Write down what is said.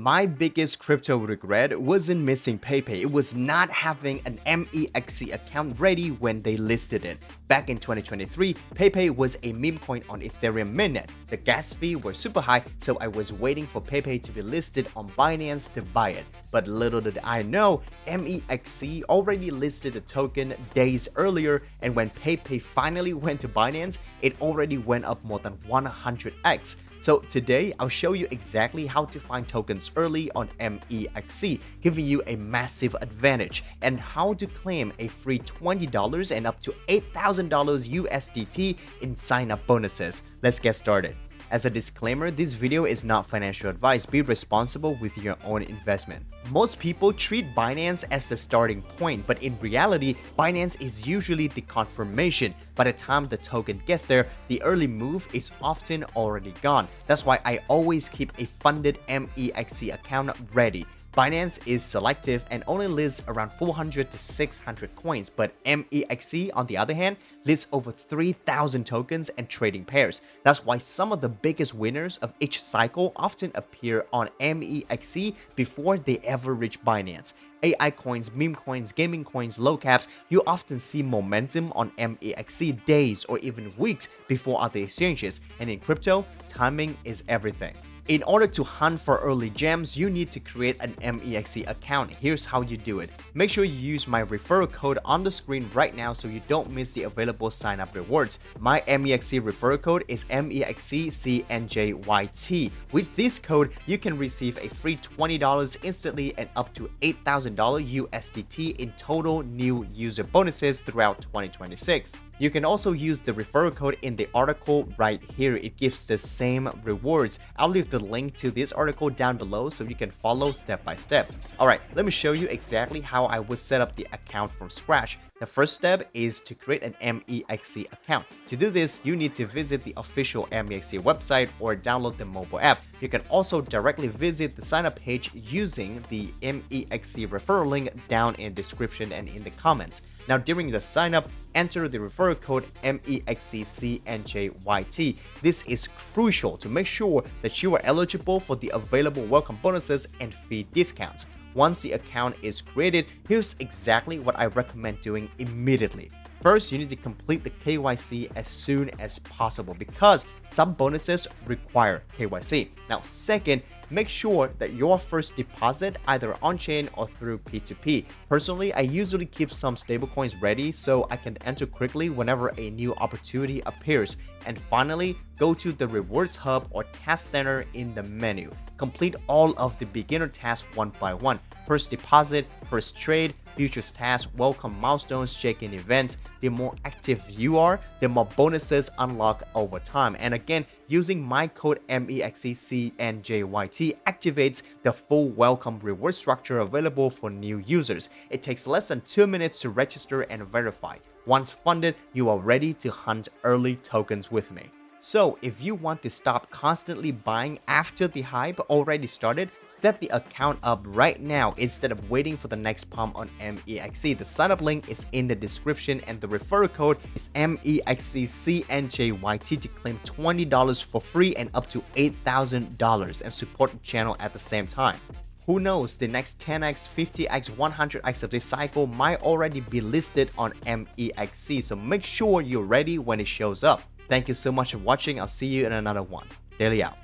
My biggest crypto regret wasn't missing PayPay, it was not having an MEXC account ready when they listed it. Back in 2023, PayPay was a meme coin on Ethereum mainnet. The gas fee were super high, so I was waiting for PayPay to be listed on Binance to buy it. But little did I know, MEXC already listed the token days earlier, and when PayPay finally went to Binance, it already went up more than 100x. So today, I'll show you exactly how to find tokens early on MEXC, giving you a massive advantage, and how to claim a free $20 and up to $8,000 USDT in sign-up bonuses. Let's get started. As a disclaimer, this video is not financial advice. Be responsible with your own investment. Most people treat Binance as the starting point, but in reality, Binance is usually the confirmation. By the time the token gets there, the early move is often already gone. That's why I always keep a funded MEXC account ready. Binance is selective and only lists around 400 to 600 coins, but MEXC, on the other hand, lists over 3,000 tokens and trading pairs. That's why some of the biggest winners of each cycle often appear on MEXC before they ever reach Binance. AI coins, meme coins, gaming coins, low caps, you often see momentum on MEXC days or even weeks before other exchanges, and in crypto, timing is everything. In order to hunt for early gems, you need to create an MEXC account. Here's how you do it. Make sure you use my referral code on the screen right now so you don't miss the available sign-up rewards. My MEXC referral code is mexc-cnjyt. With this code, you can receive a free $20 instantly and up to $8,000 USDT in total new user bonuses throughout 2026. You can also use the referral code in the article right here. It gives the same rewards. I'll leave the link to this article down below so you can follow step by step. Alright, let me show you exactly how I would set up the account from scratch. The first step is to create an MEXC account. To do this, you need to visit the official MEXC website or download the mobile app. You can also directly visit the sign up page using the MEXC referral link down in the description and in the comments. Now, during the sign up, enter the referral code MEXC-cnjyt. This is crucial to make sure that you are eligible for the available welcome bonuses and fee discounts. Once the account is created, here's exactly what I recommend doing immediately. First, you need to complete the KYC as soon as possible because some bonuses require KYC. Now, second, make sure that your first deposit either on-chain or through P2P. Personally, I usually keep some stablecoins ready so I can enter quickly whenever a new opportunity appears. And finally, go to the Rewards Hub or Task Center in the menu. Complete all of the beginner tasks one by one. First deposit, first trade, futures tasks, welcome milestones, check-in events. The more active you are, the more bonuses unlock over time. And again, using my code MEXC-cnjyt activates the full welcome reward structure available for new users. It takes less than 2 minutes to register and verify. Once funded, you are ready to hunt early tokens with me. So if you want to stop constantly buying after the hype already started, set the account up right now instead of waiting for the next pump on MEXC. The sign up link is in the description and the referral code is MEXC-cnjyt to claim $20 for free and up to $8,000 and support the channel at the same time. Who knows, the next 10x, 50x, 100x of this cycle might already be listed on MEXC, so make sure you're ready when it shows up. Thank you so much for watching. I'll see you in another one. Daily out.